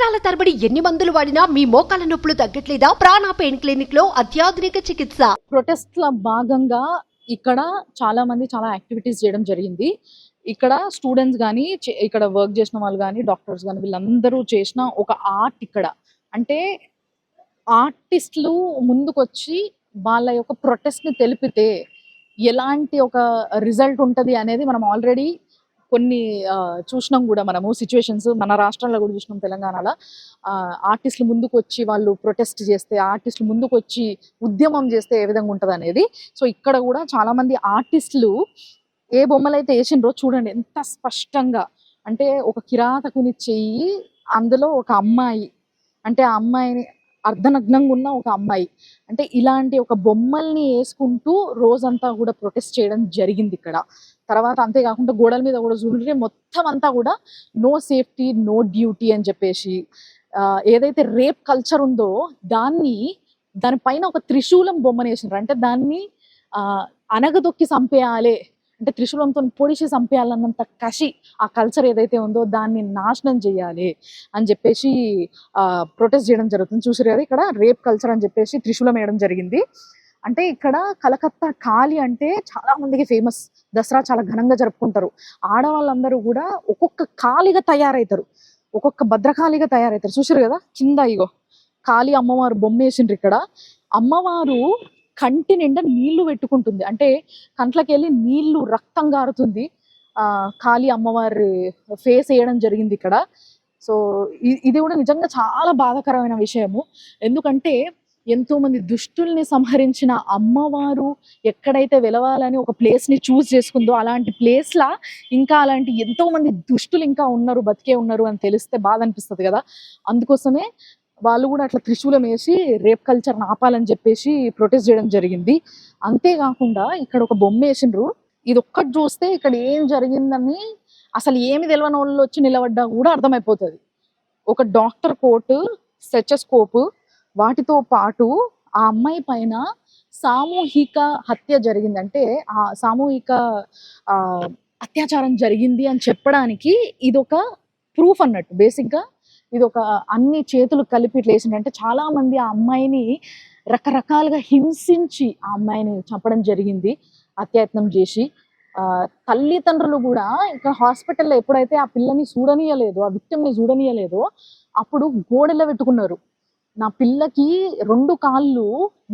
సంవత్సరాల తరబడి ఎన్ని మందులు వాడినా మీ మోకాల నొప్పులు తగ్గట్లేదా? ప్రాణ పెయిన్ క్లినిక్ లో అత్యాధునిక చికిత్స. ప్రొటెస్ట్ ల భాగంగా ఇక్కడ చాలా మంది చాలా యాక్టివిటీస్ చేయడం జరిగింది. ఇక్కడ స్టూడెంట్స్ కానీ ఇక్కడ వర్క్ చేసిన వాళ్ళు కానీ డాక్టర్స్ కానీ వీళ్ళందరూ చేసిన ఒక ఆర్ట్ ఇక్కడ అంటే ఆర్టిస్టులు ముందుకొచ్చి వాళ్ళ యొక్క ప్రొటెస్ట్ ని తెలిపితే ఎలాంటి ఒక రిజల్ట్ ఉంటది అనేది మనం ఆల్రెడీ కొన్ని చూసినాం కూడా. మనము సిచ్యువేషన్స్ మన రాష్ట్రంలో కూడా చూసినాం, తెలంగాణలో ఆర్టిస్టులు ముందుకు వచ్చి వాళ్ళు ప్రొటెస్ట్ చేస్తే, ఆర్టిస్టులు ముందుకు వచ్చి ఉద్యమం చేస్తే ఏ విధంగా ఉంటుంది అనేది. సో ఇక్కడ కూడా చాలా మంది ఆర్టిస్టులు ఏ బొమ్మలు అయితే వేసిండ్రో చూడండి ఎంత స్పష్టంగా. అంటే ఒక కిరాతకుని చెయ్యి, అందులో ఒక అమ్మాయి, అంటే ఆ అమ్మాయిని అర్ధనగ్నంగా ఉన్న ఒక అమ్మాయి, అంటే ఇలాంటి ఒక బొమ్మల్ని వేసుకుంటూ రోజంతా కూడా ప్రొటెస్ట్ చేయడం జరిగింది ఇక్కడ. తర్వాత అంతేకాకుండా గోడల మీద కూడా చూడండి మొత్తం అంతా కూడా నో సేఫ్టీ నో డ్యూటీ అని చెప్పేసి ఏదైతే రేప్ కల్చర్ ఉందో దానిపైన ఒక త్రిశూలం బొమ్మని వేసినారు. అంటే దాన్ని అనగదొక్కి చంపేయాలి, అంటే త్రిశూలంతో పొడిచి చంపేయాలన్నంత కసి ఆ కల్చర్ ఏదైతే ఉందో దాన్ని నాశనం చేయాలి అని చెప్పేసి ప్రొటెస్ట్ చేయడం జరుగుతుంది. చూసారు కదా, ఇక్కడ రేప్ కల్చర్ అని చెప్పేసి త్రిశూలం వేయడం జరిగింది. అంటే ఇక్కడ కలకత్తా కాళీ అంటే చాలా మందికి ఫేమస్. దసరా చాలా ఘనంగా జరుపుకుంటారు. ఆడవాళ్ళందరూ కూడా ఒక్కొక్క కాళీగా తయారవుతారు, ఒక్కొక్క భద్రకాళిగా తయారవుతారు. చూసారు కదా కింద ఇగో కాళీ అమ్మవారు బొమ్మ వేసిండ్రు. ఇక్కడ అమ్మవారు కంటి నిండా నీళ్లు పెట్టుకుంటుంది, అంటే కంట్లకి వెళ్ళి నీళ్లు రక్తం గారుతుంది. కాళీ అమ్మవారి ఫేస్ వేయడం జరిగింది ఇక్కడ. సో ఇది కూడా నిజంగా చాలా బాధాకరమైన విషయము. ఎందుకంటే ఎంతో మంది దుష్టుల్ని సంహరించిన అమ్మవారు ఎక్కడైతే వెలవాలని ఒక ప్లేస్ ని చూస్ చేసుకుందో అలాంటి ప్లేస్ లా ఇంకా అలాంటి ఎంతో మంది దుష్టులు ఇంకా ఉన్నారు, బతికే ఉన్నారు అని తెలిస్తే బాధ అనిపిస్తుంది కదా. అందుకోసమే వాళ్ళు కూడా అట్లా త్రిశూలం వేసి రేప్ కల్చర్ ఆపాలని చెప్పేసి ప్రొటెస్ట్ చేయడం జరిగింది. అంతేకాకుండా ఇక్కడ ఒక బొమ్మ వేసిండ్రు. ఇది ఒక్కటి చూస్తే ఇక్కడ ఏం జరిగిందని అసలు ఏమి తెలియని వాళ్ళు వచ్చి నిలబడ్డా కూడా అర్థమైపోతుంది. ఒక డాక్టర్ కోట్, స్టెథోస్కోప్, వాటితో పాటు ఆ అమ్మాయి పైన సామూహిక హత్య జరిగింది, అంటే ఆ సామూహిక అత్యాచారం జరిగింది అని చెప్పడానికి ఇదొక ప్రూఫ్ అన్నట్టు. బేసిక్గా ఇది ఒక అన్ని చేతులు కలిపి ఇట్లా వేసిందంటే చాలా మంది ఆ అమ్మాయిని రకరకాలుగా హింసించి ఆ అమ్మాయిని చంపడం జరిగింది, అత్యయత్నం చేసి. తల్లిదండ్రులు కూడా ఇక్కడ హాస్పిటల్లో ఎప్పుడైతే ఆ పిల్లని చూడనీయలేదు, ఆ విక్టిమ్ని చూడనీయలేదో అప్పుడు గోడలో పెట్టుకున్నారు. నా పిల్లకి 2 కాళ్ళు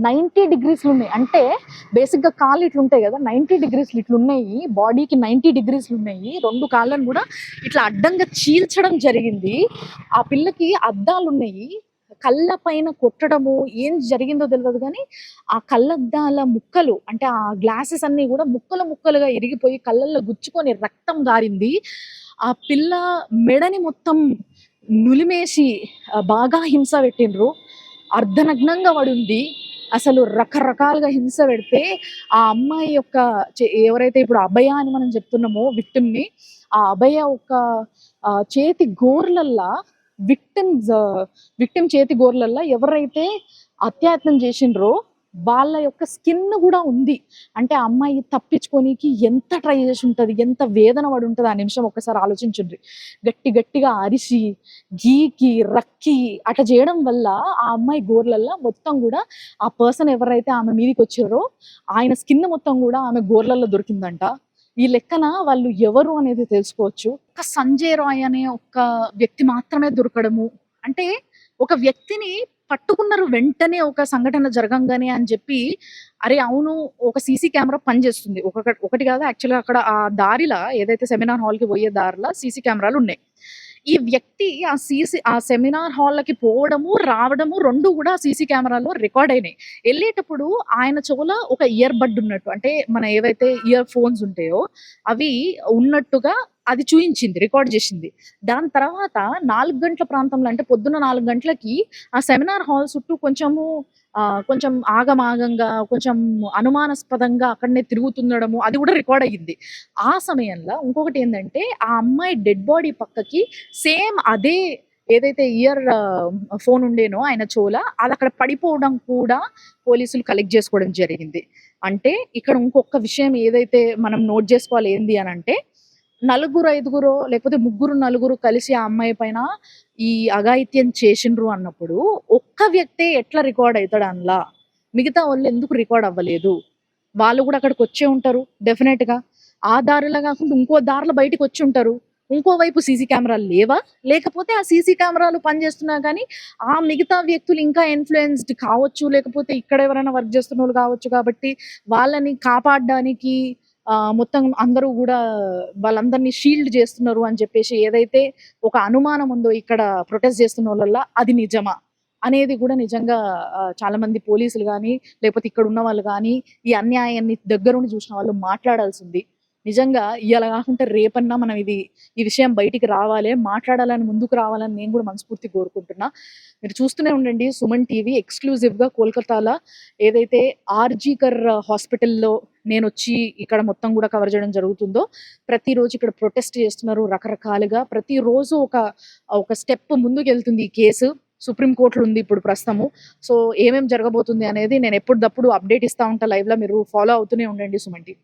90 డిగ్రీస్లు ఉన్నాయి, అంటే బేసిక్గా కాళ్ళు ఇట్లుంటాయి కదా 90 డిగ్రీస్లు ఇట్లున్నాయి, బాడీకి 90 డిగ్రీస్లు ఉన్నాయి. 2 కాళ్ళను కూడా ఇట్లా అడ్డంగా చీల్చడం జరిగింది. ఆ పిల్లకి అద్దాలు ఉన్నాయి, కళ్ళ పైన కొట్టడము ఏం జరిగిందో తెలియదు కానీ ఆ కళ్ళద్దాల ముక్కలు, అంటే ఆ గ్లాసెస్ అన్ని కూడా ముక్కలు ముక్కలుగా ఇరిగిపోయి కళ్ళల్లో గుచ్చుకొని రక్తం గారింది. ఆ పిల్ల మెడని మొత్తం నులిమేసి బాగా హింస పెట్టిండ్రు. అర్ధనగ్నంగా పడింది. అసలు రకరకాలుగా హింస పెడితే ఆ అమ్మాయి యొక్క ఎవరైతే ఇప్పుడు అభయ అని మనం చెప్తున్నామో విక్టిమ్ని, ఆ అభయ ఒక చేతి గోర్లల్లా విక్టిమ్ చేతి గోర్లల్లా ఎవరైతే అత్యాయత్నం చేసిండ్రో వాళ్ళ యొక్క స్కిన్ కూడా ఉంది. అంటే ఆ అమ్మాయి తప్పించుకోనికి ఎంత ట్రై చేసి ఉంటుంది, ఎంత వేదన పడి ఉంటుంది ఆ నిమిషం ఒక్కసారి ఆలోచించండి. గట్టిగా అరిసి గీకి రక్కి అట్లా చేయడం వల్ల ఆ అమ్మాయి గోర్లల్లో మొత్తం కూడా ఆ పర్సన్ ఎవరైతే ఆమె మీదకి వచ్చారో ఆయన స్కిన్ మొత్తం కూడా ఆమె గోర్లల్లో దొరికిందంట. ఈ లెక్కన వాళ్ళు ఎవరు అనేది తెలుసుకోవచ్చు. ఒక సంజయ్ రాయ్ అనే ఒక వ్యక్తి మాత్రమే దొరకడము, అంటే ఒక వ్యక్తిని పట్టుకున్నారు వెంటనే ఒక సంఘటన జరగంగానే అని చెప్పి. అరే అవును, ఒక సీసీ కెమెరా పనిచేస్తుంది, ఒకటి కాదు యాక్చువల్గా అక్కడ ఆ దారిలా ఏదైతే సెమినార్ హాల్కి పోయే దారిలా సీసీ కెమెరాలు ఉన్నాయి. ఈ వ్యక్తి ఆ సెమినార్ హాల్కి పోవడము రావడము 2 కూడా సీసీ కెమెరాలో రికార్డ్ అయినాయి. వెళ్ళేటప్పుడు ఆయన చెవులో ఒక ఇయర్ బడ్ ఉన్నట్టు, అంటే మన ఏవైతే ఇయర్ ఫోన్స్ ఉంటాయో అవి ఉన్నట్టుగా అది చూయించింది, రికార్డ్ చేసింది. దాని తర్వాత 4 గంటల ప్రాంతంలో, అంటే పొద్దున్న 4 గంటలకి ఆ సెమినార్ హాల్ చుట్టూ కొంచెం ఆగమాగంగా కొంచెం అనుమానాస్పదంగా అక్కడనే తిరుగుతుండడము అది కూడా రికార్డ్ అయ్యింది. ఆ సమయంలో ఇంకొకటి ఏంటంటే ఆ అమ్మాయి డెడ్ బాడీ పక్కకి సేమ్ అదే ఏదైతే ఇయర్ ఫోన్ ఉండేనో ఆయన చెవుల అది అక్కడ పడిపోవడం కూడా పోలీసులు కలెక్ట్ చేసుకోవడం జరిగింది. అంటే ఇక్కడ ఇంకొక విషయం ఏదైతే మనం నోట్ చేసుకోవాలి ఏంది అని అంటే నలుగురు, ఐదుగురో లేకపోతే ముగ్గురు, నలుగురు కలిసి ఆ అమ్మాయి పైన ఈ అఘాయిత్యం చేసిండ్రు అన్నప్పుడు ఒక్క వ్యక్తే ఎట్లా రికార్డ్ అయితాడు అందులో? మిగతా వాళ్ళు ఎందుకు రికార్డ్ అవ్వలేదు? వాళ్ళు కూడా అక్కడికి వచ్చే ఉంటారు డెఫినెట్ గా. ఆ దారిలో కాకుండా ఇంకో దారిలో బయటికి వచ్చి ఉంటారు. ఇంకోవైపు సీసీ కెమెరాలు లేవా? లేకపోతే ఆ సీసీ కెమెరాలు పనిచేస్తున్నా కానీ ఆ మిగతా వ్యక్తులు ఇంకా ఇన్ఫ్లుయెన్స్డ్ కావచ్చు, లేకపోతే ఇక్కడ ఎవరైనా వర్క్ చేస్తున్న వాళ్ళు కావచ్చు, కాబట్టి వాళ్ళని కాపాడడానికి మొత్తం అందరూ కూడా వాళ్ళందరినీ షీల్డ్ చేస్తున్నారు అని చెప్పేసి ఏదైతే ఒక అనుమానం ఉందో ఇక్కడ ప్రొటెస్ట్ చేస్తున్న వాళ్ళ, అది నిజమా అనేది కూడా నిజంగా చాలా మంది పోలీసులు కానీ లేకపోతే ఇక్కడ ఉన్న వాళ్ళు కానీ ఈ అన్యాయాన్ని దగ్గరుండి చూసిన వాళ్ళు మాట్లాడాల్సింది. నిజంగా ఇవాళ కాకుండా రేపన్నా మనం ఈ విషయం బయటికి రావాలి, మాట్లాడాలని, ముందుకు రావాలని నేను కూడా మనస్ఫూర్తిగా కోరుకుంటున్నా. మీరు చూస్తూనే ఉండండి సుమన్ టీవీ. ఎక్స్క్లూజివ్గా కోల్కతాలో ఏదైతే ఆర్జీకర్ హాస్పిటల్లో నేను వచ్చి ఇక్కడ మొత్తం కూడా కవర్ చేయడం జరుగుతుందో, ప్రతిరోజు ఇక్కడ ప్రొటెస్ట్ చేస్తున్నారు రకరకాలుగా. ప్రతిరోజు ఒక స్టెప్ ముందుకు వెళ్తుంది ఈ కేసు. సుప్రీం కోర్టులో ఉంది ఇప్పుడు ప్రస్తుతము. సో ఏమేమి జరగబోతుంది అనేది నేను ఎప్పటికప్పుడు అప్డేట్ ఇస్తా ఉంటా లైవ్ లో. మీరు ఫాలో అవుతూనే ఉండండి సుమన్ టీవీ.